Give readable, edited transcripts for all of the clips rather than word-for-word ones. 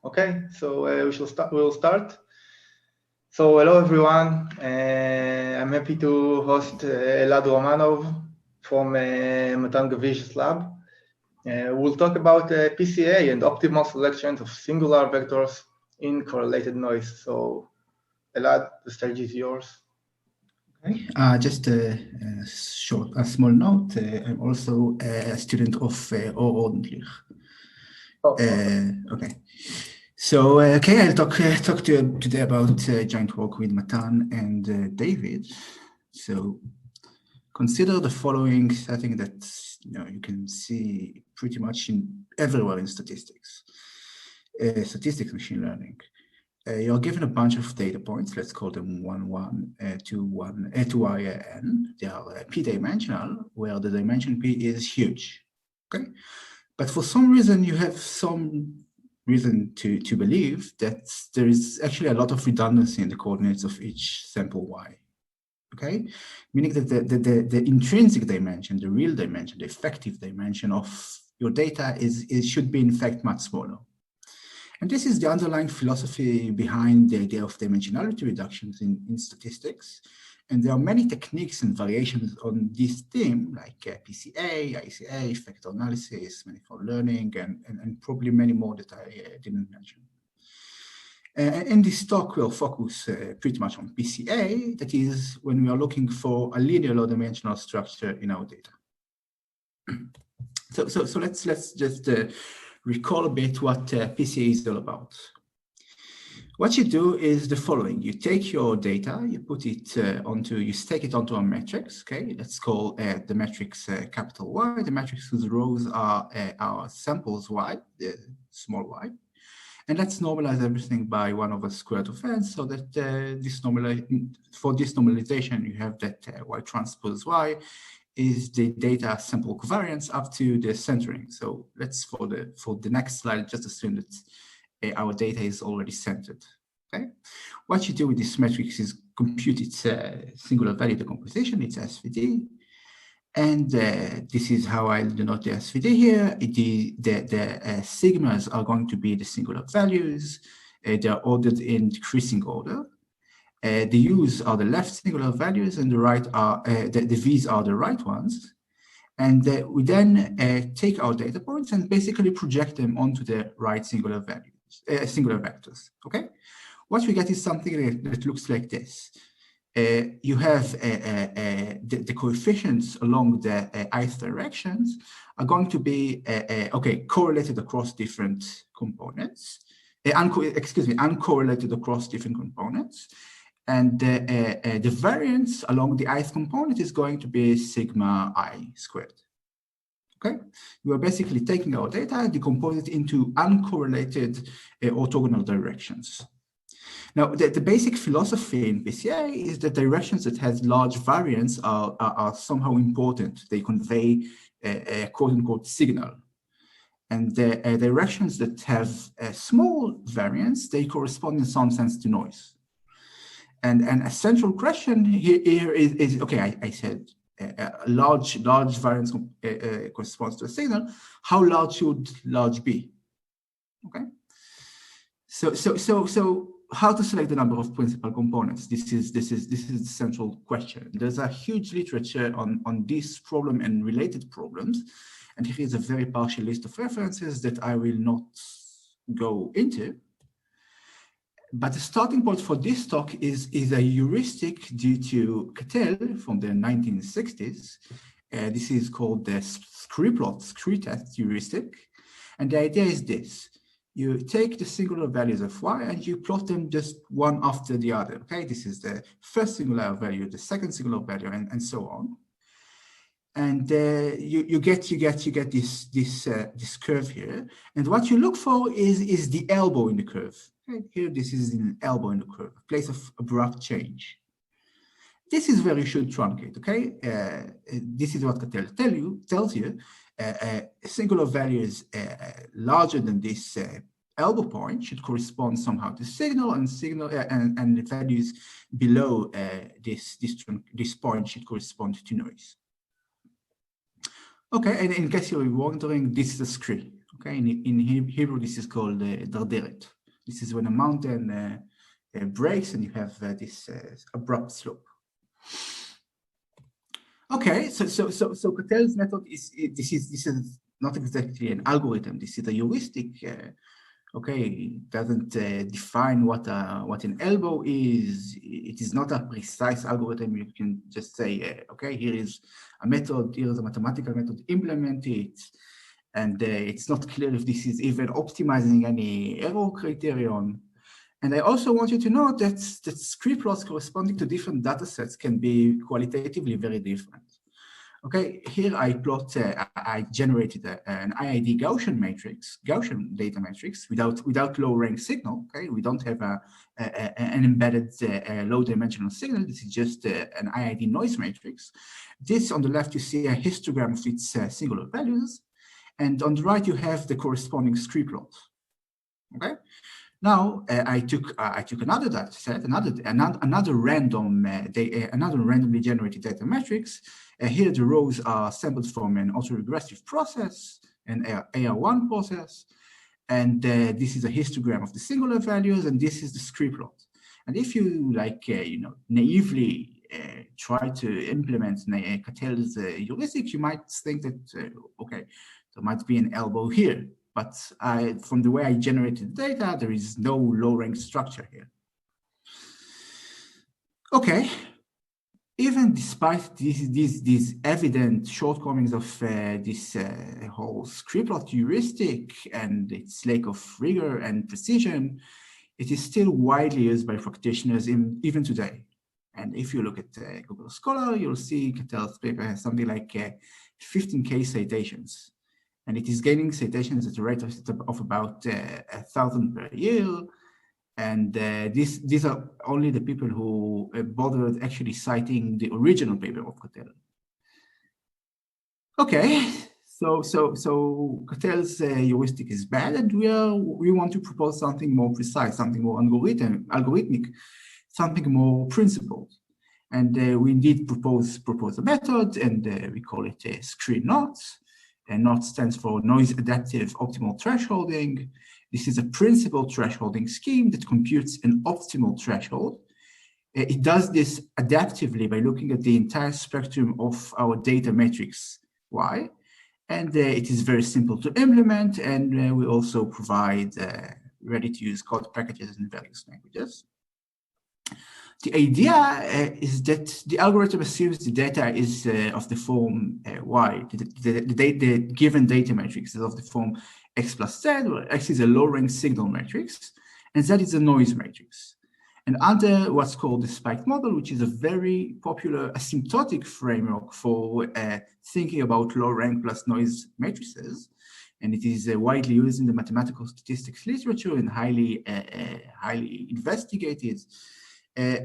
Okay, so we'll start. So hello everyone. I'm happy to host Elad Romanov from Matan Gavish's lab. We'll talk about PCA and optimal selections of singular vectors in correlated noise. So Elad, the stage is yours. Okay. Just a small note. I'm also a student of ordentlich. Okay. So, I'll talk to you today about joint work with Matan and David. So, consider the following setting that you can see pretty much everywhere in statistics. Statistics machine learning. You're given a bunch of data points. Let's call them 1, 1, 2, 1, 2i, n. They are p-dimensional, where the dimension p is huge. Okay, but for some reason you have some reason to believe that there is actually a lot of redundancy in the coordinates of each sample y. Okay, meaning that the intrinsic dimension, the real dimension, the effective dimension of your data should be in fact much smaller. And this is the underlying philosophy behind the idea of dimensionality reductions in statistics. And there are many techniques and variations on this theme, like PCA, ICA, factor analysis, manifold learning, and probably many more that I didn't mention. In this talk, we'll focus pretty much on PCA, that is when we are looking for a linear low-dimensional structure in our data. So let's just recall a bit what PCA is all about. What you do is the following: you take your data, you put it you stake it onto a matrix. Okay, let's call the matrix capital Y. The matrix whose rows are our samples Y, the small y, and let's normalize everything by 1 over square root of n, so that for this normalization you have that Y transpose Y is the data sample covariance up to the centering. So let's for the next slide just assume that our data is already centered. Okay, what you do with this matrix is compute its singular value decomposition, its SVD, and this is how I denote the SVD here. The sigmas are going to be the singular values. They are ordered in decreasing order. The U's are the left singular values, and the right are the V's are the right ones. And we then take our data points and basically project them onto the right singular values, singular vectors. Okay, what we get is something that looks like this. You have the coefficients along the ith directions are going to be correlated across different components. Uncorrelated across different components. And the variance along the ith component is going to be sigma I squared. Okay, we are basically taking our data and decompose it into uncorrelated orthogonal directions. Now, the basic philosophy in PCA is that directions that has large variance are somehow important. They convey a quote-unquote signal. And the directions that have a small variance, they correspond in some sense to noise. And a central question here is okay, I said a large variance corresponds to a signal. How large should large be? Okay. So how to select the number of principal components? This is the central question. There's a huge literature on this problem and related problems, and here is a very partial list of references that I will not go into. But the starting point for this talk is a heuristic due to Cattell from the 1960s. This is called the scree test heuristic. And the idea is this. You take the singular values of y and you plot them just one after the other. Okay, this is the first singular value, the second singular value, and so on. And you get this curve here. And what you look for is the elbow in the curve. Right here, this is an elbow in the curve, a place of abrupt change. This is where you should truncate. Okay, this is what Cattell tells you. A singular value is larger than this elbow point should correspond somehow to signal, and the values below this point should correspond to noise. Okay, and in case you're wondering, this is a scree. Okay, in Hebrew, this is called darderet. This is when a mountain breaks and you have this abrupt slope. Okay, so Catel's method this is not exactly an algorithm. This is a heuristic. Okay, it doesn't define what an elbow is. It is not a precise algorithm. You can just say, okay, here is a method. Here is a mathematical method. Implement it, and it's not clear if this is even optimizing any error criterion. And I also want you to know that script plots corresponding to different data sets can be qualitatively very different. Okay, here I plot, I generated an IID Gaussian matrix, Gaussian data matrix without low rank signal. Okay, we don't have an embedded low dimensional signal. This is just an IID noise matrix. This on the left, you see a histogram of its singular values. And on the right, you have the corresponding script plot. Okay. Now I took another data set, another randomly generated data matrix. Here the rows are sampled from an autoregressive process, an AR1 process, and this is a histogram of the singular values, and this is the script plot. And if you naively try to implement Catel's heuristic, you might think that okay, there might be an elbow here. But from the way I generated data, there is no low-rank structure here. Okay, even despite these evident shortcomings of this whole script plot heuristic and its lack of rigor and precision, it is still widely used by practitioners even today. And if you look at Google Scholar, you'll see Catel's paper has something like 15K citations. And it is gaining citations at a rate of about 1,000 per year. And these are only the people who bothered actually citing the original paper of Catel. Okay, so Catel's heuristic is bad, and we want to propose something more precise, something more algorithmic, something more principled. And we indeed propose a method, and we call it screen knots. And NOT stands for Noise Adaptive Optimal Thresholding. This is a principal thresholding scheme that computes an optimal threshold. It does this adaptively by looking at the entire spectrum of our data matrix Y. And it is very simple to implement. And we also provide ready-to-use code packages in various languages. The idea is that the algorithm assumes the data is of the form Y. The given data matrix is of the form X plus Z, where X is a low-rank signal matrix, and Z is a noise matrix. And under what's called the spiked model, which is a very popular asymptotic framework for thinking about low-rank plus noise matrices, and it is widely used in the mathematical statistics literature and highly investigated.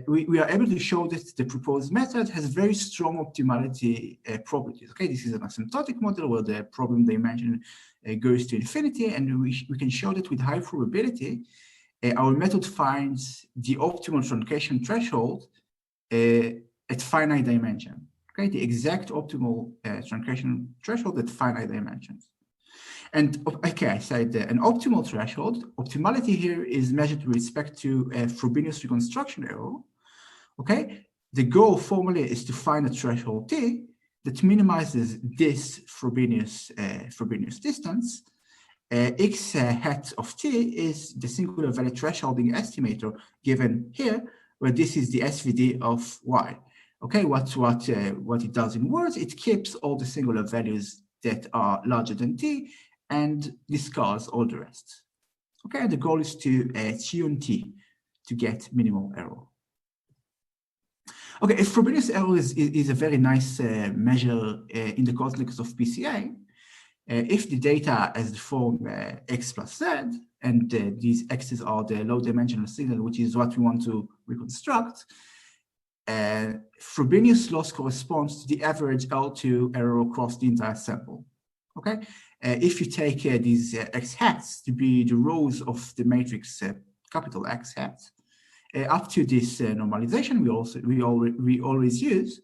We are able to show that the proposed method has very strong optimality properties. Okay, this is an asymptotic model where the problem dimension goes to infinity, and we can show that with high probability, our method finds the optimal truncation threshold at finite dimension. Okay, the exact optimal truncation threshold at finite dimensions. And okay, I said an optimal threshold. Optimality here is measured with respect to Frobenius reconstruction error. Okay, the goal formally is to find a threshold T that minimizes this Frobenius distance. X hat of T is the singular value thresholding estimator given here, where this is the SVD of Y. Okay, what it does in words, it keeps all the singular values that are larger than T and discards all the rest. Okay, the goal is to tune T to get minimal error. Okay, if Frobenius error is a very nice measure in the context of PCA, if the data has the form X plus Z, and these X's are the low dimensional signal, which is what we want to reconstruct, Frobenius loss corresponds to the average L2 error across the entire sample. Okay, if you take these X hats to be the rows of the matrix capital X hat, up to this normalization we always use,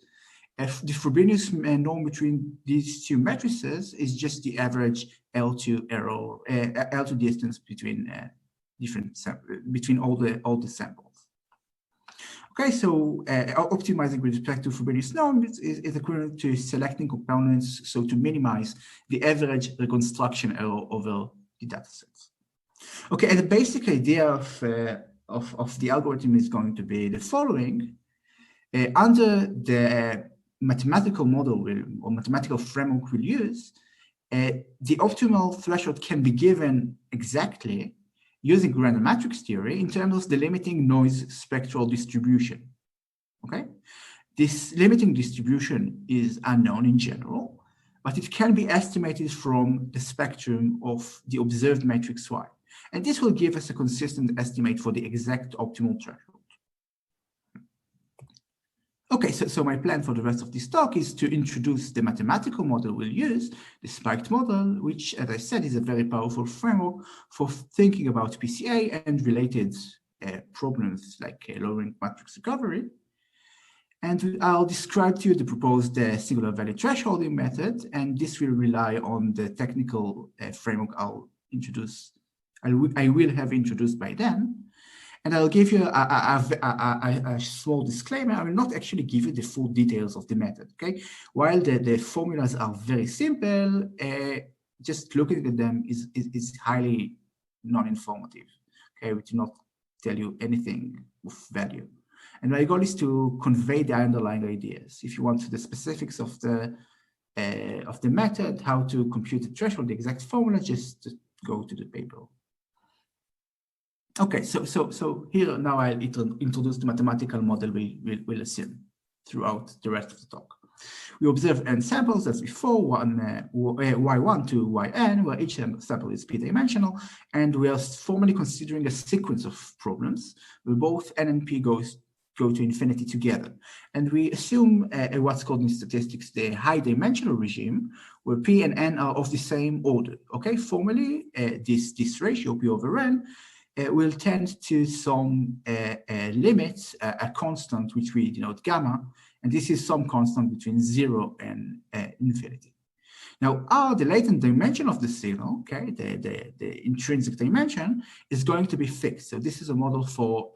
The Frobenius norm between these two matrices is just the average L2 error, L2 distance between between all the samples. Okay, so optimizing with respect to Frobenius norm is equivalent to selecting components, so to minimize the average reconstruction error over the data sets. Okay, and the basic idea of the algorithm is going to be the following. Under the mathematical model or mathematical framework we'll use, the optimal threshold can be given exactly using random matrix theory in terms of the limiting noise spectral distribution. Okay, this limiting distribution is unknown in general, but it can be estimated from the spectrum of the observed matrix Y. And this will give us a consistent estimate for the exact optimal threshold. Okay, so my plan for the rest of this talk is to introduce the mathematical model we'll use, the spiked model, which, as I said, is a very powerful framework for thinking about PCA and related problems like lowering matrix recovery. And I'll describe to you the proposed singular value thresholding method, and this will rely on the technical framework I will have introduced by then. And I'll give you a small disclaimer. I will not actually give you the full details of the method, okay? While the formulas are very simple, just looking at them is highly non-informative, okay? We do not tell you anything of value. And my goal is to convey the underlying ideas. If you want the specifics of the method, how to compute the threshold, the exact formula, just go to the paper. Okay, so here now I'll introduce the mathematical model we'll assume throughout the rest of the talk. We observe n samples as before, y1 to yn, where each sample is p-dimensional, and we are formally considering a sequence of problems where both n and p go to infinity together. And we assume what's called in statistics the high dimensional regime, where p and n are of the same order. Okay, formally, this ratio, p over n, will tend to some limits, a constant which we denote gamma, and this is some constant between 0 and infinity. Now, R, the latent dimension of the signal, okay, the intrinsic dimension, is going to be fixed. So this is a model for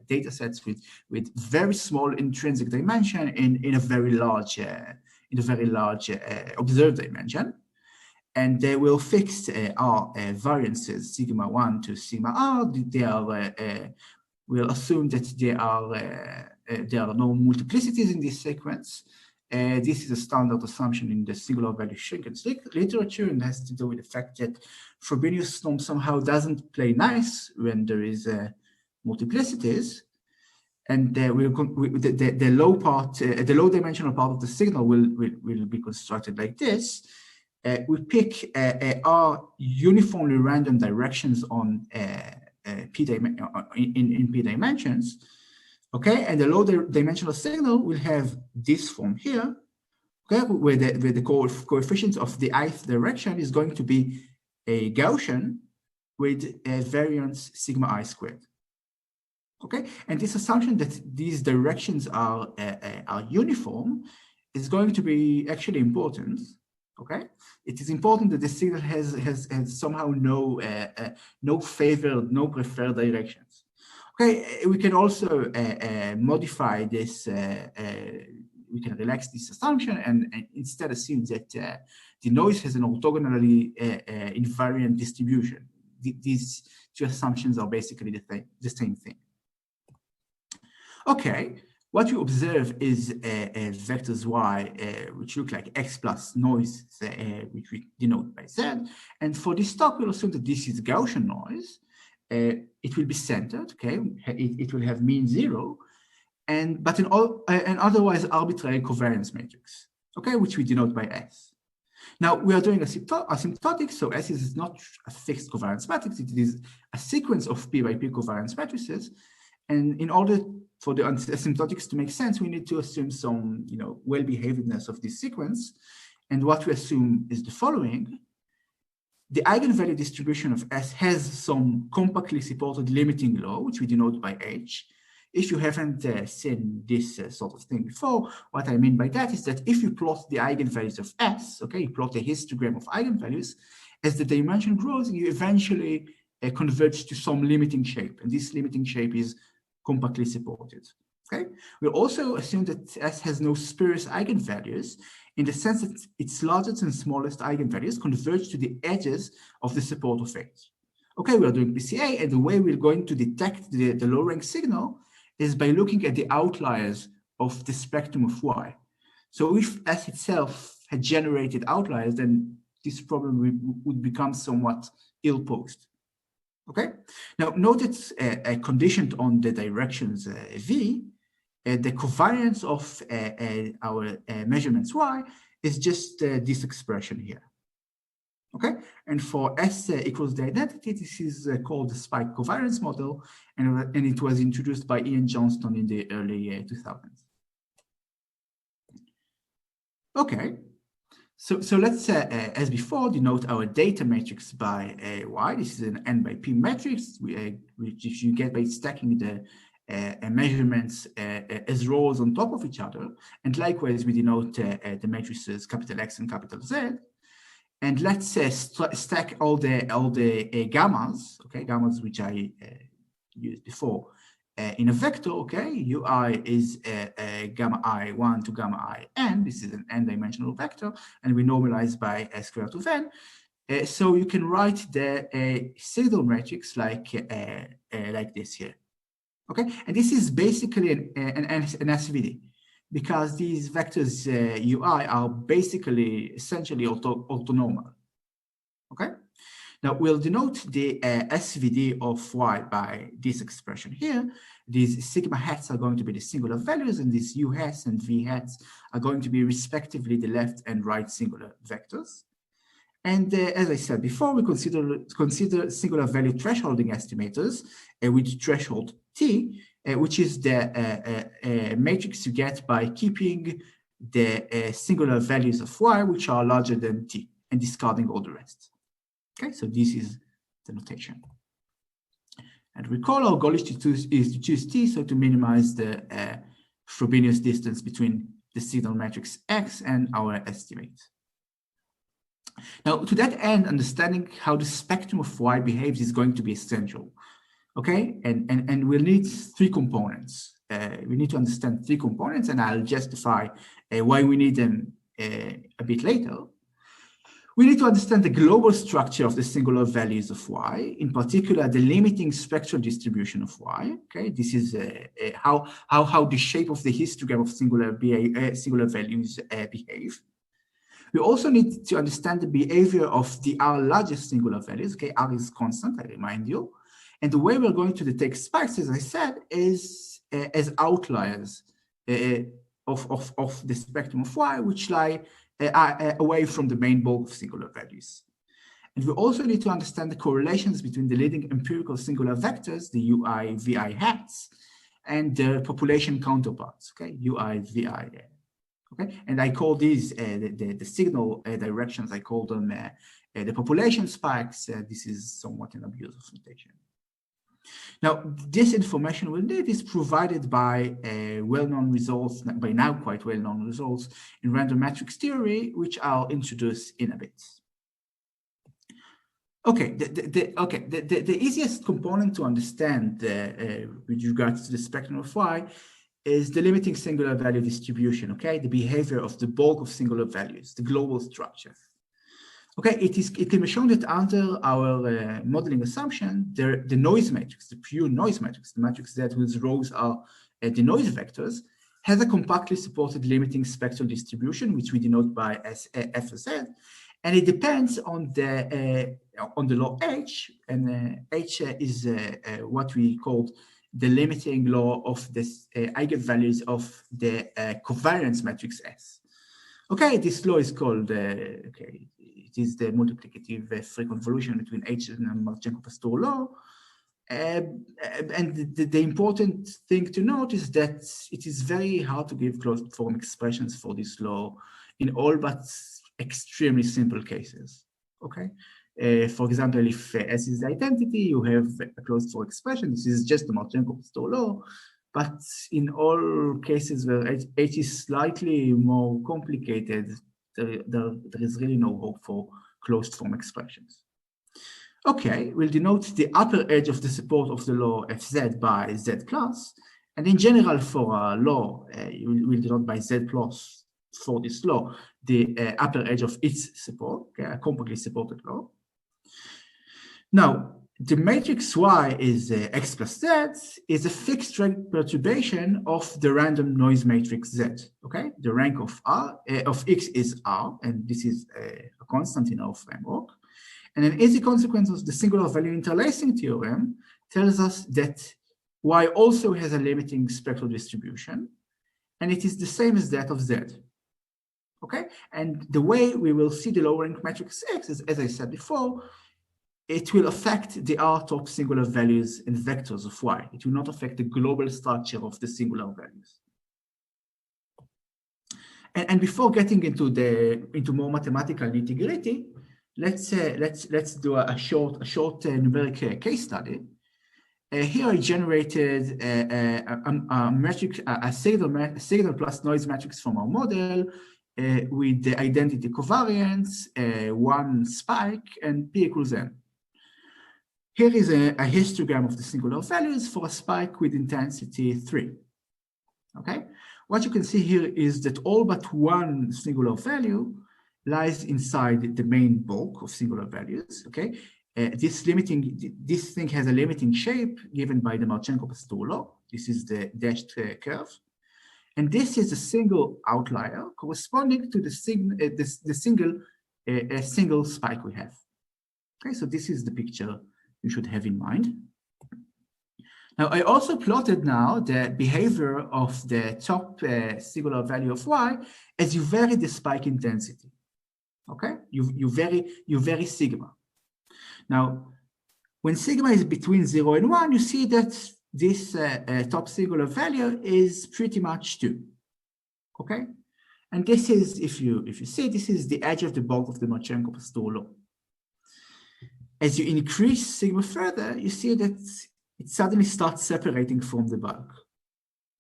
data sets with very small intrinsic dimension in a very large observed dimension. And they will fix our variances sigma 1 to sigma r. They are we'll assume that there are no multiplicities in this sequence. This is a standard assumption in the singular value shrinkage literature, and has to do with the fact that Frobenius norm somehow doesn't play nice when there is multiplicities. And the low dimensional part of the signal will be constructed like this. We pick our uniformly random directions on in p dimensions, okay, and the low dimensional signal will have this form here, okay, where the coefficient of the ith direction is going to be a Gaussian with a variance sigma I squared. Okay, and this assumption that these directions are uniform is going to be actually important. Okay, it is important that the signal has somehow no favored, no preferred directions. Okay, we can also modify this. We can relax this assumption and instead assume that the noise has an orthogonally invariant distribution. These two assumptions are basically the same thing. Okay. What you observe is vectors y, which look like x plus noise, which we denote by z. And for this talk, we'll assume that this is Gaussian noise. It will be centered, okay? It will have mean 0, but an otherwise arbitrary covariance matrix, okay, which we denote by S. Now, we are doing asymptotic, so S is not a fixed covariance matrix. It is a sequence of p by p covariance matrices. And in order for the asymptotics to make sense, we need to assume some, well-behavedness of this sequence. And what we assume is the following. The eigenvalue distribution of S has some compactly supported limiting law, which we denote by H, If you haven't seen this sort of thing before, what I mean by that is that if you plot the eigenvalues of S, okay, you plot a histogram of eigenvalues, as the dimension grows, you eventually converge to some limiting shape, and this limiting shape is compactly supported. Okay, we'll also assume that S has no spurious eigenvalues in the sense that its largest and smallest eigenvalues converge to the edges of the support of H. Okay, we are doing PCA, and the way we're going to detect the low rank signal is by looking at the outliers of the spectrum of Y. So if S itself had generated outliers, then this problem would become somewhat ill-posed. Okay, now note that conditioned on the directions V, the covariance of our measurements Y is just this expression here. Okay, and for S equals the identity, this is called the spike covariance model, and it was introduced by Ian Johnston in the early 2000s. Okay, so let's, as before, denote our data matrix by Y. This is an N by P matrix, which you get by stacking the measurements as rows on top of each other. And likewise, we denote the matrices capital X and capital Z. And let's stack all the gammas, okay, gammas which I used before, in a vector. Okay, UI is gamma I1 to gamma I n. This is an n-dimensional vector, and we normalize by square root of n. So you can write the signal matrix like this here. Okay, and this is basically an SVD, because these vectors UI are basically essentially orthonormal. Okay, now we'll denote the SVD of Y by this expression here. These sigma hats are going to be the singular values, and these U hats and V hats are going to be respectively the left and right singular vectors. And as I said before, we consider singular value thresholding estimators with threshold T, which is the matrix you get by keeping the singular values of Y, which are larger than T, and discarding all the rest. Okay, so this is the notation. And recall our goal is to choose T, so to minimize the Frobenius distance between the signal matrix X and our estimate. Now, to that end, understanding how the spectrum of Y behaves is going to be essential. Okay, and we'll need three components. We need to understand three components, and I'll justify why we need them a bit later. We need to understand the global structure of the singular values of Y, in particular the limiting spectral distribution of Y. Okay, this is how the shape of the histogram of singular values behave. We also need to understand the behavior of the R largest singular values. Okay, R is constant, I remind you. And the way we're going to detect spikes, as I said, is as outliers of the spectrum of Y, which lie away from the main bulk of singular values. And we also need to understand the correlations between the leading empirical singular vectors, the UI, VI hats, and their population counterparts, okay, UI, VI. Okay, and I call these the signal directions, I call them the population spikes. This is somewhat an abuse of notation. Now, this information we need is provided by well-known results, by now quite well-known results in random matrix theory, which I'll introduce in a bit. Okay, the easiest component to understand with regards to the spectrum of Y is the limiting singular value distribution, okay? The behavior of the bulk of singular values, the global structure. Okay, it can be shown that under our modeling assumption, the noise matrix, the pure noise matrix, the matrix that whose rows are the noise vectors, has a compactly supported limiting spectral distribution, which we denote by as F of Z, and it depends on the law H, and H is what we called the limiting law of the eigenvalues of the covariance matrix S. Okay, this law is called okay. It is the multiplicative free convolution between H and Marchenko-Pastur law. And the important thing to note is that it is very hard to give closed form expressions for this law in all but extremely simple cases. Okay. For example, if S is the identity, you have a closed form expression. This is just the Marchenko-Pastur law. but in all cases where H is slightly more complicated, there is really no hope for closed form expressions. Okay, we'll denote the upper edge of the support of the law Fz by Z plus. And in general, for a law, we'll denote by Z plus for this law, the upper edge of its support, okay, a compactly supported law. Now, the matrix Y is X plus Z is a fixed rank perturbation of the random noise matrix Z, okay? The rank of X is R, and this is a constant in our framework. And an easy consequence of the singular value interlacing theorem tells us that Y also has a limiting spectral distribution, and it is the same as that of Z. Okay? And the way we will see the lower rank matrix X is, as I said before, it will affect the R top singular values and vectors of Y. It will not affect the global structure of the singular values. And before getting into more mathematical nitty-gritty, let's do a short numeric case study. Here I generated a matrix, a signal plus noise matrix from our model with the identity covariance, one spike, and P equals N. Here is a histogram of the singular values for a spike with intensity 3. Okay, what you can see here is that all but one singular value lies inside the main bulk of singular values. Okay, this thing has a limiting shape given by the Marchenko-Pastur law. This is the dashed curve, and this is a single outlier corresponding to the single spike we have. Okay, so this is the picture you should have in mind. Now, I also plotted now the behavior of the top singular value of Y as you vary the spike intensity. Okay, you vary sigma. Now, when sigma is between 0 and 1, you see that this top singular value is pretty much 2. Okay, and this is, if you see, this is the edge of the bulk of the Marchenko-Pastur law. As you increase sigma further, you see that it suddenly starts separating from the bulk.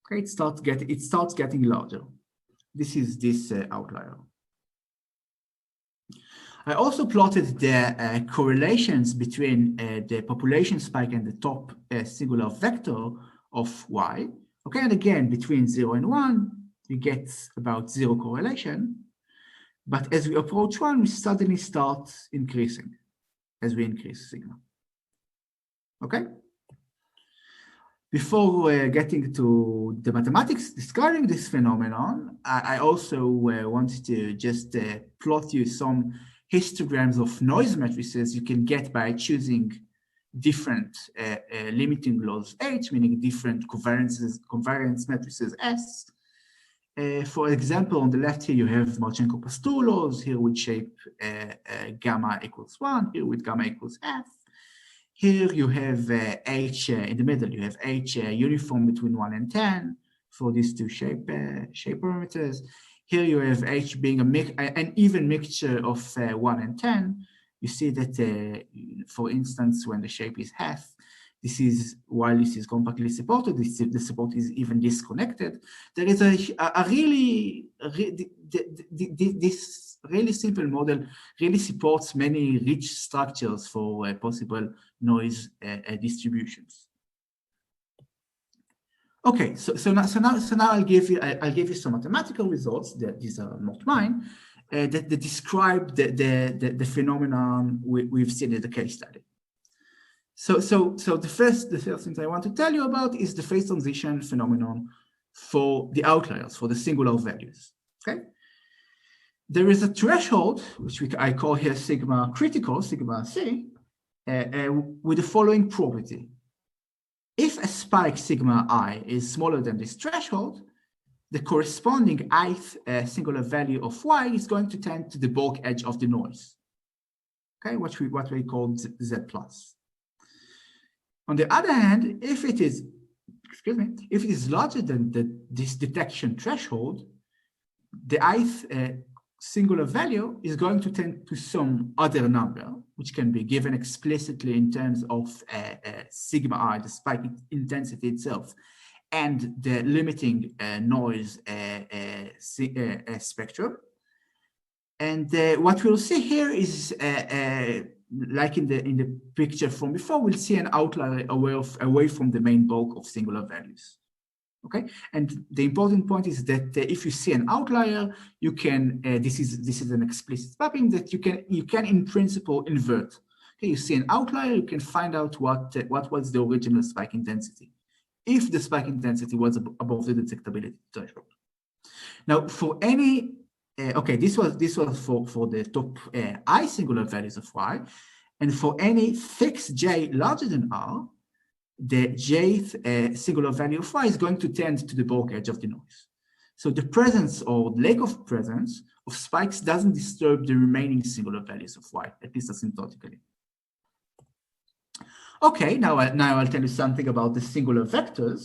Okay, it starts getting larger. This is this outlier. I also plotted the correlations between the population spike and the top singular vector of Y. Okay, and again, between 0 and 1, you get about 0 correlation. But as we approach 1, we suddenly start increasing as we increase sigma. Okay? Before getting to the mathematics describing this phenomenon, I also wanted to just plot you some histograms of noise matrices you can get by choosing different limiting laws H, meaning different covariance matrices S. For example, on the left here, you have Marchenko-Pastur laws, here with shape gamma equals 1, here with gamma equals F. Here you have H in the middle, you have H uniform between 1 and 10 for these two shape parameters. Here you have H being an even mixture of 1 and 10. You see that, for instance, when the shape is half, while this is compactly supported, the support is even disconnected. There is this really simple model really supports many rich structures for possible noise distributions. Okay, so now I'll give you some mathematical results. These are not mine. That describe the phenomenon we've seen in the case study. So the first thing I want to tell you about is the phase transition phenomenon for the outliers, for the singular values. Okay, there is a threshold which I call here sigma critical, sigma C, with the following property: if a spike sigma I is smaller than this threshold, the corresponding ith singular value of Y is going to tend to the bulk edge of the noise. Okay, what we call Z plus. On the other hand, if it is larger than this detection threshold, the ith singular value is going to tend to some other number, which can be given explicitly in terms of sigma I, the spike intensity itself, and the limiting noise spectrum. And what we'll see here is, like in the picture from before, we'll see an outlier away from the main bulk of singular values. Okay, and the important point is that if you see an outlier, you can. This is an explicit mapping that you can in principle invert. Okay, you see an outlier, you can find out what was the original spike intensity, if the spike intensity was above the detectability threshold. Now, for any okay, this was for the top I singular values of y, and for any fixed j larger than r, the jth singular value of y is going to tend to the bulk edge of the noise. So the presence or lack of presence of spikes doesn't disturb the remaining singular values of y, at least asymptotically. Okay, now I'll tell you something about the singular vectors.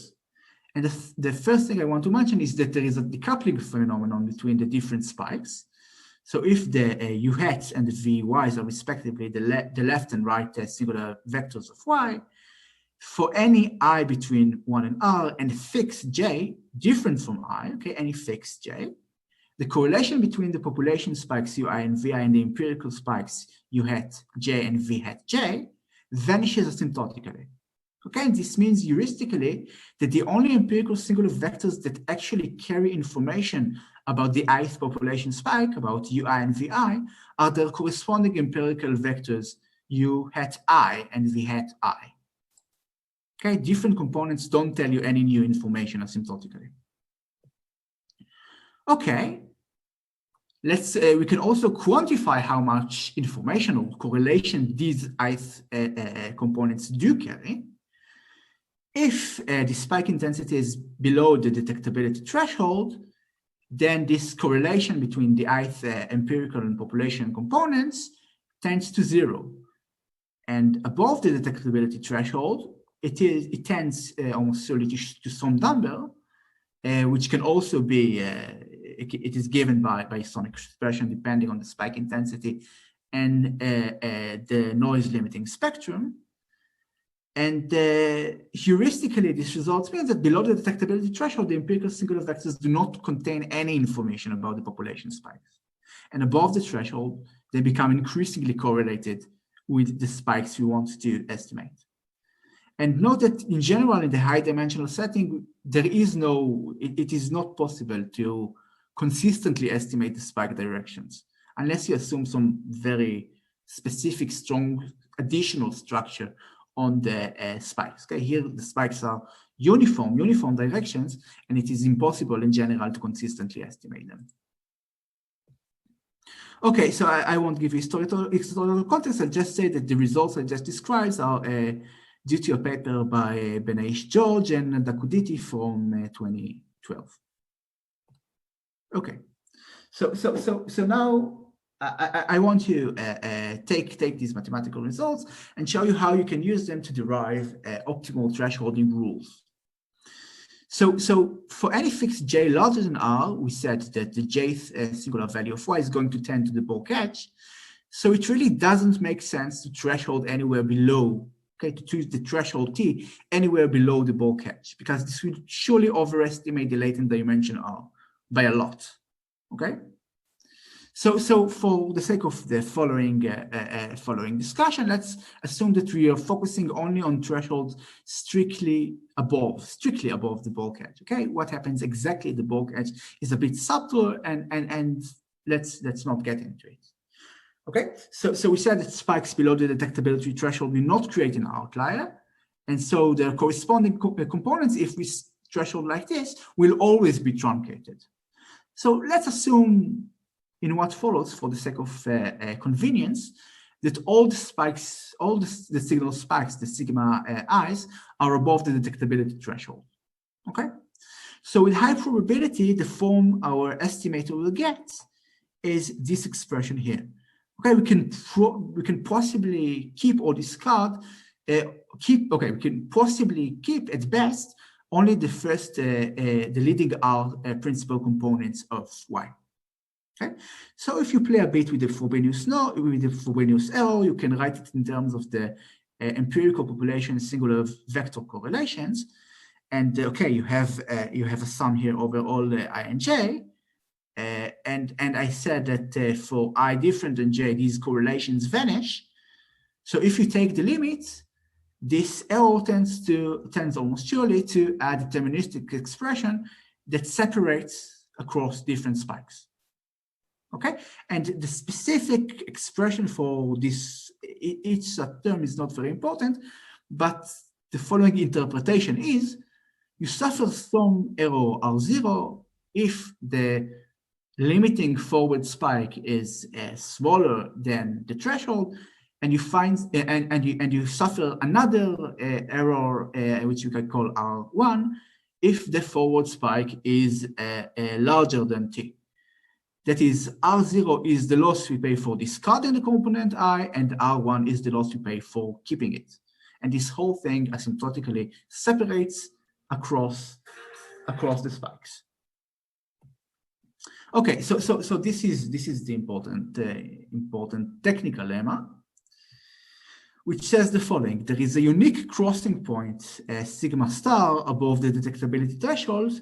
And the first thing I want to mention is that there is a decoupling phenomenon between the different spikes. So if the u hats and the vy's are respectively the left and right singular vectors of y, for any I between 1 and r and fixed j different from I, okay, any fixed j, the correlation between the population spikes ui and vi and the empirical spikes u hat j and v hat j vanishes asymptotically. Okay, and this means heuristically that the only empirical singular vectors that actually carry information about the ith population spike, about ui and vi, are their corresponding empirical vectors u hat I and v hat I. Okay, different components don't tell you any new information asymptotically. Okay, we can also quantify how much information or correlation these ith components do carry. If the spike intensity is below the detectability threshold, then this correlation between the ith empirical and population components tends to 0. And above the detectability threshold, it tends almost solely to some number, which can also be, it is given by some expression depending on the spike intensity and the noise limiting spectrum. And heuristically, this result means that below the detectability threshold, the empirical singular vectors do not contain any information about the population spikes. And above the threshold, they become increasingly correlated with the spikes we want to estimate. And note that in general, in the high dimensional setting, there is it is not possible to consistently estimate the spike directions unless you assume some very specific, strong additional structure on the spikes. Okay, here the spikes are uniform directions, and it is impossible in general to consistently estimate them. Okay, so I won't give historical context. I'll just say that the results I just described are due to a paper by Benaish George and Dakuditi from 2012. Okay, so now I want to take these mathematical results and show you how you can use them to derive optimal thresholding rules. So for any fixed j larger than r, we said that the jth singular value of y is going to tend to the bulk edge. So it really doesn't make sense to threshold anywhere below, okay, to choose the threshold t anywhere below the bulk edge, because this would surely overestimate the latent dimension r by a lot, okay? So for the sake of the following discussion, let's assume that we are focusing only on thresholds strictly above the bulk edge. Okay, what happens exactly at the bulk edge is a bit subtler, and let's not get into it. Okay, so we said that spikes below the detectability threshold will not create an outlier, and so the corresponding components, if we threshold like this, will always be truncated. So let's assume, in what follows, for the sake of convenience, that all the spikes, all the signal spikes, the sigma i's, are above the detectability threshold. Okay, so with high probability, the form our estimator will get is this expression here. Okay, we can possibly keep or discard, we can possibly keep at best only the first, the leading R principal components of Y. Okay, so if you play a bit with the Frobenius error, you can write it in terms of the empirical population singular vector correlations, And okay, you have a sum here over all the I and j, and I said that for I different than j, these correlations vanish. So if you take the limits, this error tends almost surely to a deterministic expression that separates across different spikes. Okay, and the specific expression for this each term is not very important, but the following interpretation is: you suffer some error R0 if the limiting forward spike is smaller than the threshold, and you find and you suffer another error which you can call R1 if the forward spike is larger than T. That is, R0 is the loss we pay for discarding the component I, and R1 is the loss we pay for keeping it. And this whole thing asymptotically separates across the spikes. Okay, so this is the important technical lemma, which says the following: there is a unique crossing point sigma star above the detectability threshold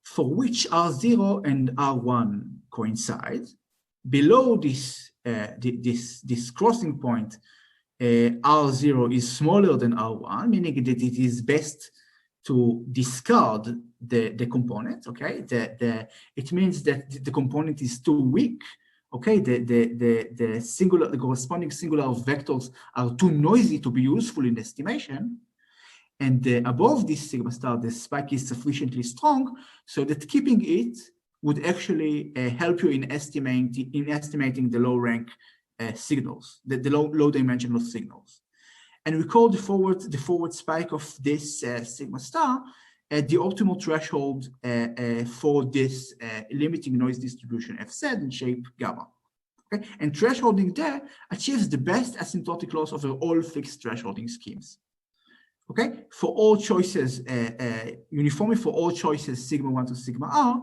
for which R0 and R1 coincide. Below this crossing point, R0 is smaller than R1, meaning that it is best to discard the component. Okay, it means that the component is too weak. Okay, the corresponding singular vectors are too noisy to be useful in estimation. And above this sigma star, the spike is sufficiently strong so that keeping it would actually help you in estimating the low rank signals, the low dimensional signals. And we call the forward spike of this sigma star the optimal threshold for this limiting noise distribution Fz in shape gamma. Okay? And thresholding there achieves the best asymptotic loss over all fixed thresholding schemes. Okay, for all choices, uniformly for all choices sigma 1 to sigma r,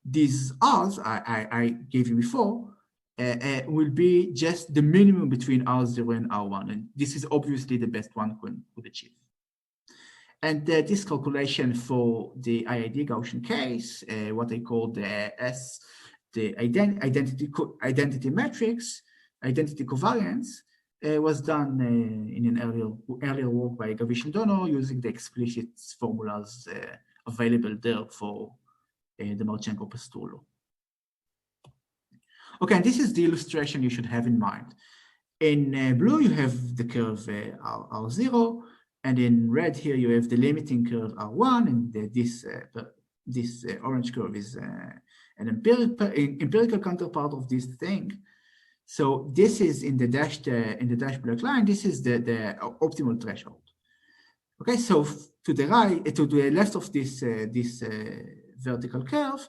these r's I gave you before will be just the minimum between R0 and R1, and this is obviously the best one could achieve. And this calculation for the IID Gaussian case, what I call the identity matrix, identity covariance, was done in an earlier work by Gavish and Dono using the explicit formulas available there for the Marchenko-Pastulo. Okay, and this is the illustration you should have in mind. In blue, you have the curve R0, and in red here, you have the limiting curve R1, and this orange curve is an empirical counterpart of this thing. So this is in the dashed black line. This is the optimal threshold. Okay, so to the right, to the left of this vertical curve,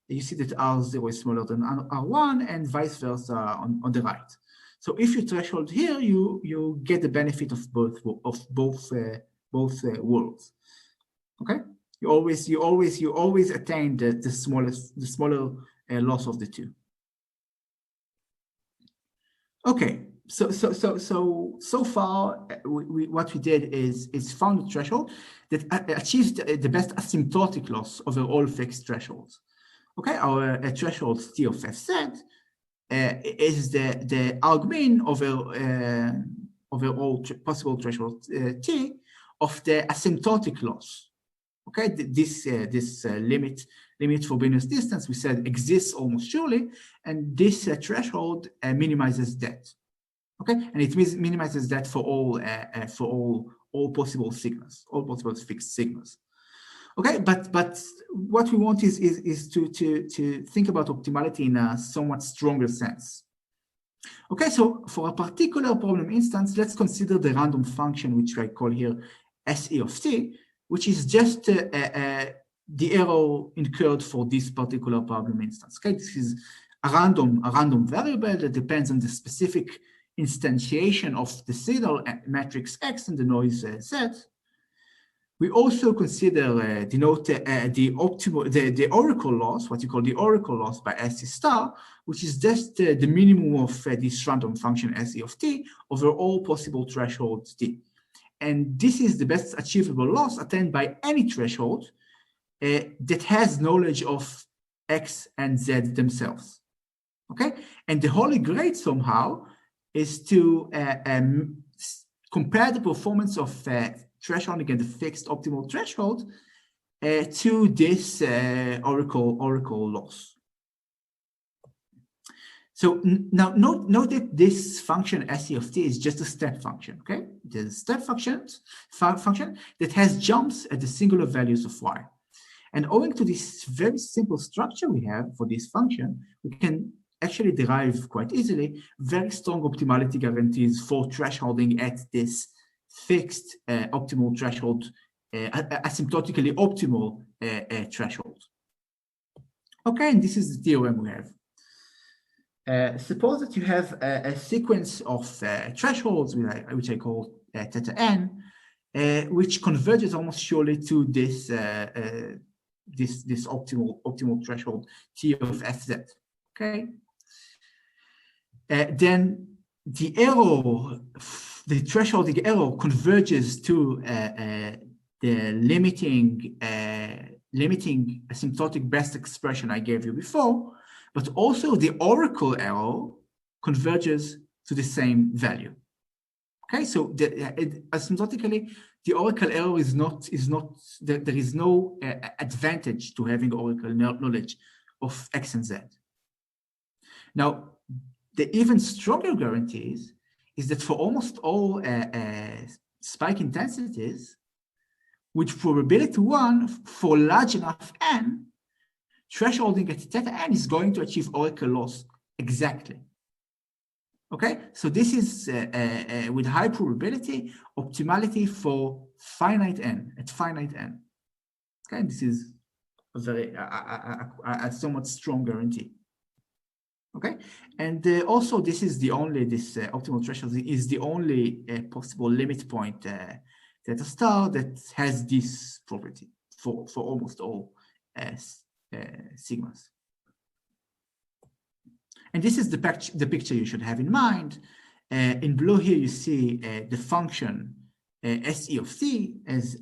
you see that R0 is smaller than R1, and vice versa on the right. So if you threshold here, you get the benefit of both worlds. Okay, you always attain the smaller loss of the two. Okay, so far what we did is found a threshold that achieves the best asymptotic loss over all fixed thresholds. Okay, our threshold T of Fz is the argmin over all possible thresholds T of the asymptotic loss. Okay, this limit for Benio's distance, we said, exists almost surely, and this threshold minimizes that. Okay, and it minimizes that for all possible sigmas, all possible fixed sigmas. Okay, but what we want is to think about optimality in a somewhat stronger sense. Okay, so for a particular problem instance, let's consider the random function, which I call here SE of t, which is just the error incurred for this particular problem instance. Okay, this is a random variable that depends on the specific instantiation of the signal matrix X and the noise Z. We also consider denote the oracle loss, what you call the oracle loss by SE star, which is just the minimum of this random function SE of t over all possible thresholds t. and this is the best achievable loss attained by any threshold that has knowledge of X and Z themselves. Okay, and the holy grail somehow is to compare the performance of thresholding and the fixed optimal threshold to this oracle loss. So now note that this function SE of t is just a step function. Okay, there's a step function that has jumps at the singular values of y, and owing to this very simple structure we have for this function, we can actually derive quite easily very strong optimality guarantees for thresholding at this fixed optimal threshold, asymptotically optimal threshold. Okay, and this is the theorem we have. Suppose that you have a sequence of thresholds, which I call theta n, which converges almost surely to this this optimal threshold T of fz. Okay. Then the error, the thresholding error, converges to the limiting asymptotic best expression I gave you before, but also the oracle error converges to the same value. Okay, so asymptotically, the oracle error is not there is no advantage to having oracle knowledge of X and Z. Now, the even stronger guarantees is that for almost all spike intensities, with probability 1 for large enough n, thresholding at theta n is going to achieve oracle loss exactly. Okay, so this is with high probability optimality for finite n at finite n. Okay, and this is a very a somewhat strong guarantee. Okay, and also this is the only optimal threshold is the only possible limit point theta star that has this property for almost all sigmas. And this is the picture you should have in mind. In blue here you see the function SE of t as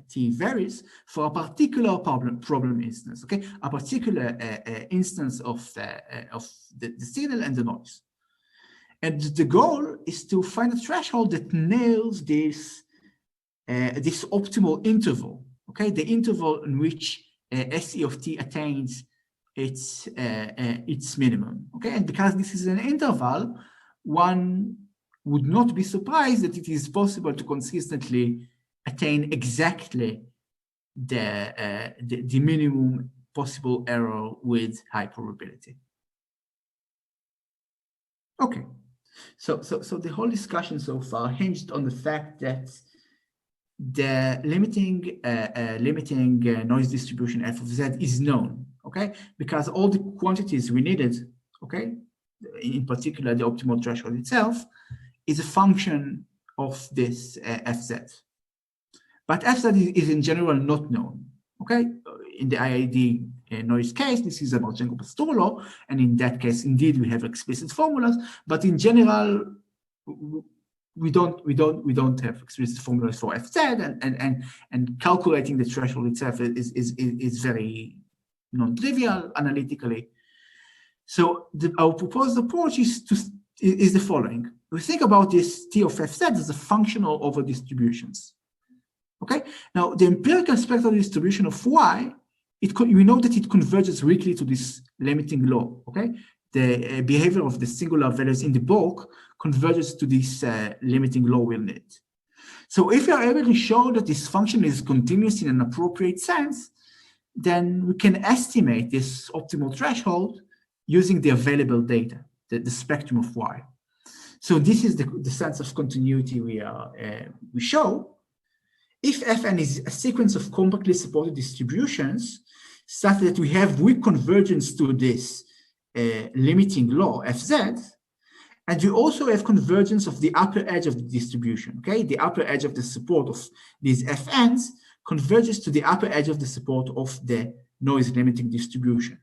t varies for a particular problem instance. Okay, a particular instance of the signal and the noise. And the goal is to find a threshold that nails this this optimal interval. Okay, the interval in which SE of t attains its minimum. Okay, and because this is an interval, one would not be surprised that it is possible to consistently attain exactly the minimum possible error with high probability. Okay, so the whole discussion so far hinged on the fact that the limiting noise distribution f of z is known. Okay, because all the quantities we needed, okay, in particular the optimal threshold itself, is a function of this fz. But fz is in general not known. Okay, in the IID noise case, this is a Marchenko-Pastur law, and in that case, indeed, we have explicit formulas. But in general, we don't have explicit formulas for fz, and calculating the threshold itself is very non-trivial analytically. So our proposed approach is the following. We think about this T of fz as a functional over distributions. Okay. Now the empirical spectral distribution of y, we know that it converges weakly to this limiting law. Okay. The behavior of the singular values in the bulk converges to this limiting law we'll need. So if we are able to show that this function is continuous in an appropriate sense, then we can estimate this optimal threshold using the available data, the spectrum of y. So this is the sense of continuity we show. If Fn is a sequence of compactly supported distributions, such that we have weak convergence to this limiting law fz, and we also have convergence of the upper edge of the distribution. Okay, the upper edge of the support of these Fn's converges to the upper edge of the support of the noise limiting distribution.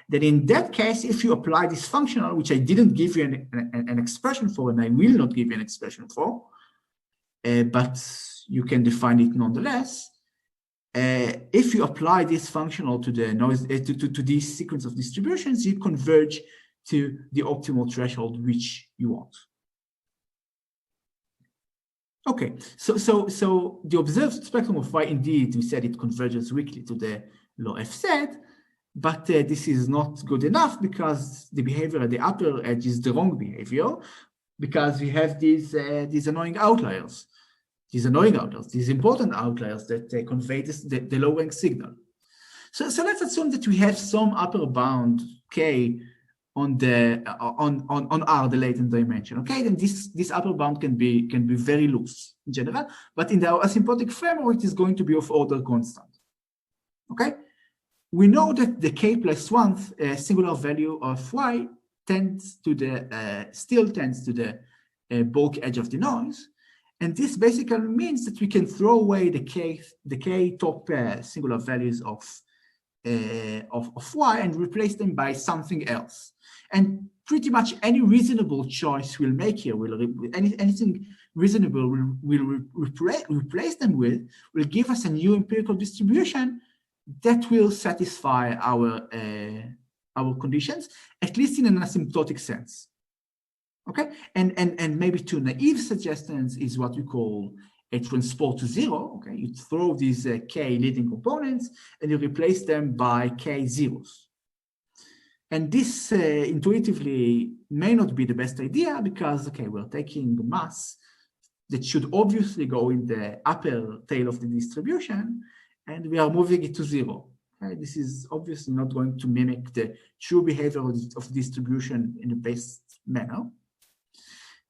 Then in that case, if you apply this functional, which I didn't give you an expression for, and I will not give you an expression for, but you can define it nonetheless. If you apply this functional to the noise, to this sequence of distributions, you converge to the optimal threshold which you want. Okay, so the observed spectrum of Y, indeed, we said it converges weakly to the law FZ, but this is not good enough because the behavior at the upper edge is the wrong behavior, because we have these annoying outliers. These important outliers that convey the low-rank signal. So let's assume that we have some upper bound K on R, the latent dimension. Okay, then this upper bound can be very loose in general, but in the asymptotic framework, it is going to be of order constant. Okay, we know that the K+1 singular value of Y still tends to the bulk edge of the noise. And this basically means that we can throw away the K top singular values of Y and replace them by something else. And pretty much any reasonable choice we'll make here, anything reasonable we'll replace them with, will give us a new empirical distribution that will satisfy our conditions, at least in an asymptotic sense. Okay, and maybe two naive suggestions is what we call a transport to zero. Okay, you throw these K leading components and you replace them by K zeros. And this intuitively may not be the best idea because, okay, we're taking mass that should obviously go in the upper tail of the distribution and we are moving it to zero. Okay? This is obviously not going to mimic the true behavior of distribution in the best manner.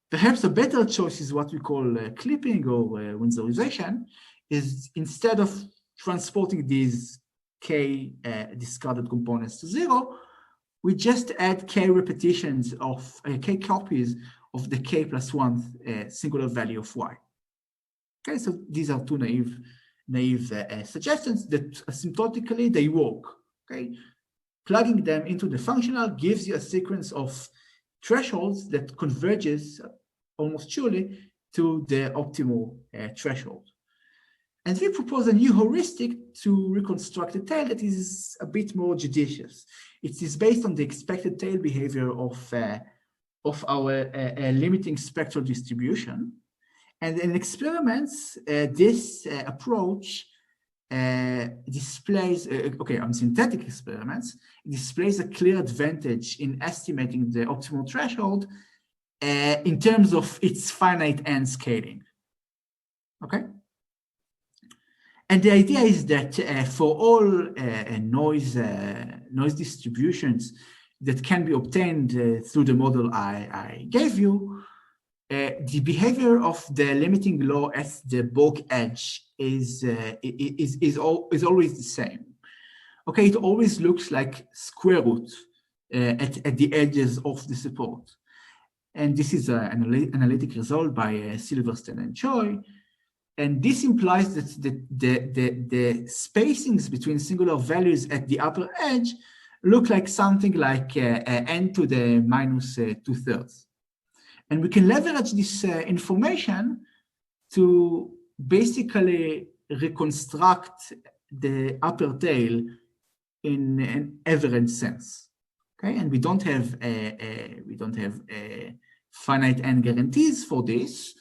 Perhaps a better choice is what we call clipping or Windsorization, is instead of transporting these K discarded components to zero, we just add K repetitions of K copies of the K+1 singular value of Y. Okay, so these are two naive suggestions that asymptotically they work. Okay, plugging them into the functional gives you a sequence of thresholds that converges almost surely to the optimal threshold. And we propose a new heuristic to reconstruct a tail that is a bit more judicious. It is based on the expected tail behavior of our limiting spectral distribution. And in experiments, this approach displays, on synthetic experiments, it displays a clear advantage in estimating the optimal threshold in terms of its finite end scaling. Okay? And the idea is that for all noise distributions that can be obtained through the model I gave you, the behavior of the limiting law at the bulk edge is always the same. Okay, it always looks like square root at the edges of the support. And this is an analytic result by Silverstein and Choi. And this implies that the spacings between singular values at the upper edge look like something like n to the minus 2/3. And we can leverage this information to basically reconstruct the upper tail in an average sense. Okay, and we don't have finite n guarantees for this,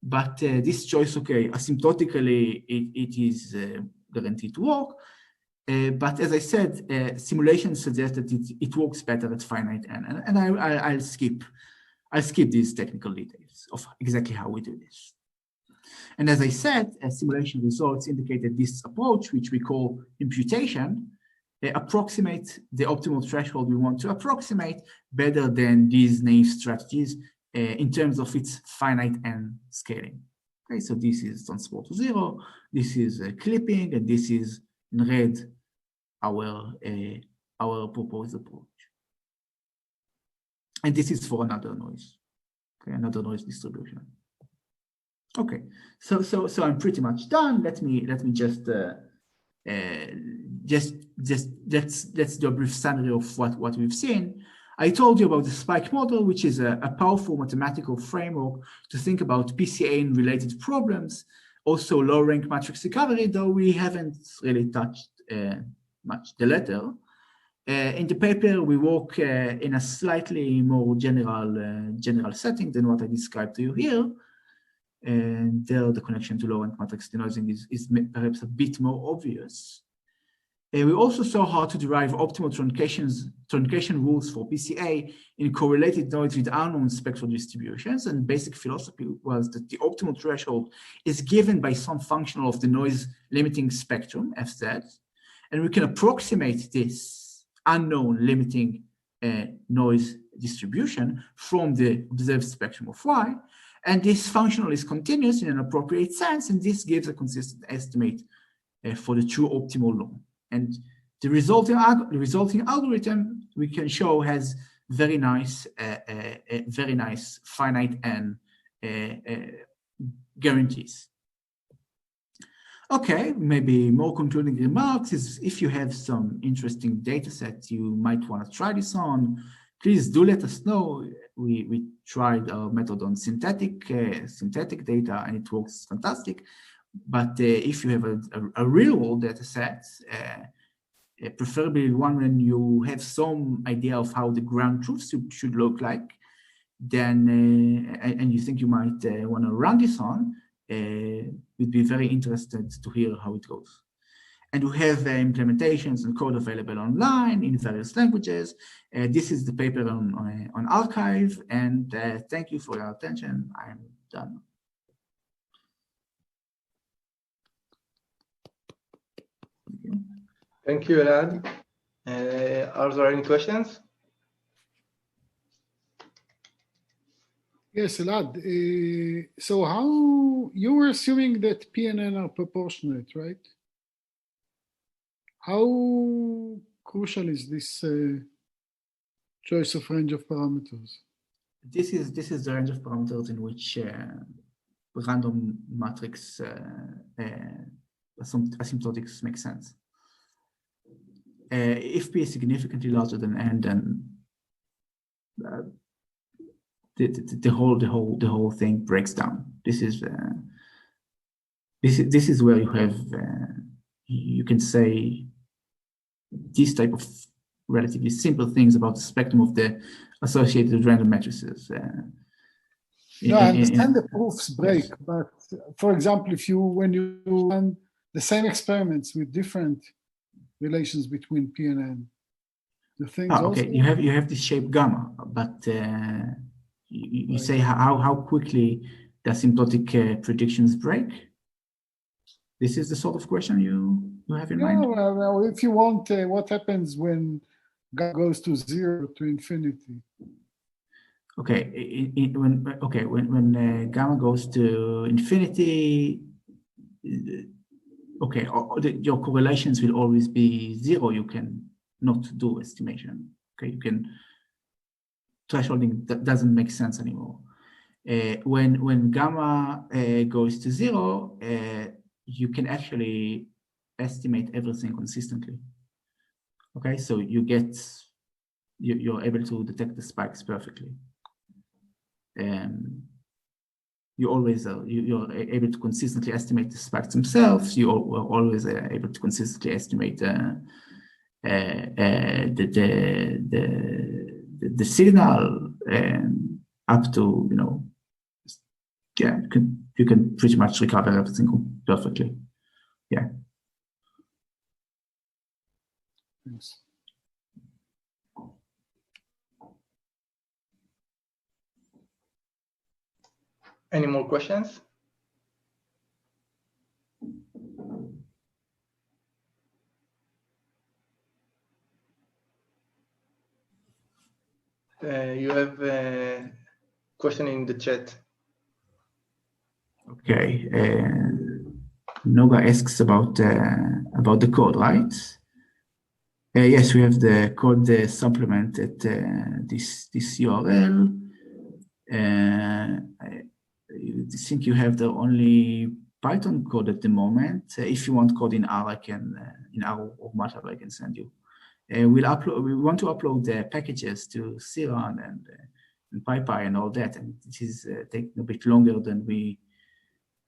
but this choice, okay, asymptotically it is guaranteed to work. But as I said, simulations suggest that it works better at finite n, and I'll skip these technical details of exactly how we do this. And as I said, simulation results indicate that this approach, which we call imputation, approximate the optimal threshold we want to approximate better than these naive strategies in terms of its finite n scaling. Okay, so this is transport to zero, this is clipping, and this is in red our proposed approach. And this is for another noise, okay, another noise distribution. Okay, so I'm pretty much done. Let me just let's do a brief summary of what we've seen. I told you about the spike model, which is a powerful mathematical framework to think about PCA and related problems. Also low rank matrix recovery, though we haven't really touched much the latter. In the paper, we work in a slightly more general setting than what I described to you here. And there, the connection to low-rank matrix denoising is perhaps a bit more obvious. We also saw how to derive optimal truncation rules for PCA in correlated noise with unknown spectral distributions. And basic philosophy was that the optimal threshold is given by some function of the noise limiting spectrum, Fz, and we can approximate this unknown limiting noise distribution from the observed spectrum of Y. And this functional is continuous in an appropriate sense, and this gives a consistent estimate for the true optimal law. And the resulting algorithm we can show has very nice finite n guarantees. Okay, maybe more concluding remarks is if you have some interesting data sets you might want to try this on, please do let us know. We tried our method on synthetic data and it works fantastic. But if you have a real world data set, preferably one when you have some idea of how the ground truth should look like, then and you think you might want to run this on, we'd be very interested to hear how it goes. And we have implementations and code available online in various languages. This is the paper on archive, and thank you for your attention. I'm done. Thank you, Elad. Are there any questions? Yes, Elad. So how you were assuming that P and N are proportionate, right? How crucial is this choice of range of parameters? This is the range of parameters in which random matrix asymptotics make sense. If P is significantly larger than N, then the whole thing breaks down. This is where you have you can say these type of relatively simple things about the spectrum of the associated random matrices. No, I understand the proofs break, yes. But for example, when you run the same experiments with different relations between P and N, the things okay, also... you have this shape gamma, but you right. Say how quickly the asymptotic predictions break. This is the sort of question you have in mind? Well, if you want, what happens when gamma goes to 0 to infinity? Okay, when gamma goes to infinity, okay, your correlations will always be 0. You can not do estimation. Okay, you can thresholding that doesn't make sense anymore. When gamma goes to 0, you can actually estimate everything consistently. Okay, so you're able to detect the spikes perfectly. You always you're able to consistently estimate the spikes themselves. You are always able to consistently estimate the signal up to, yeah, you can pretty much recover everything perfectly. Yeah. Thanks. Any more questions? You have a question in the chat. Okay. Noga asks about the code, right? Yes, we have the code supplement at this URL. I think you have the only Python code at the moment. If you want code in R, in R or MATLAB, I can send you we want to upload the packages to Siran and PyPy and all that, and it is taking a bit longer than we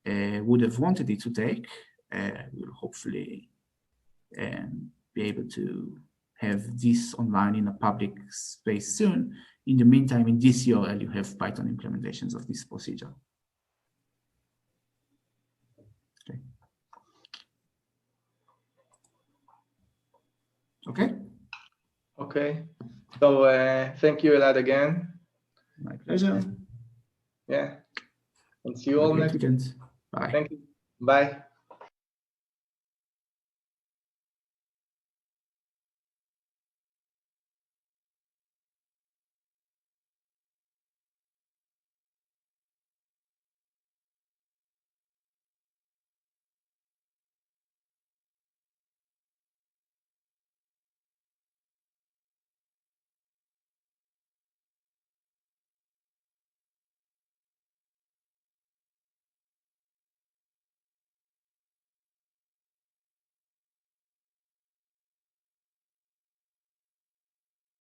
would have wanted it to take. We'll hopefully be able to have this online in a public space soon. In the meantime, in this URL, you have Python implementations of this procedure. Okay. Okay. Okay. So thank you, Elad, again. My pleasure. Yeah. And see you all next week. Bye. Thank you. Bye.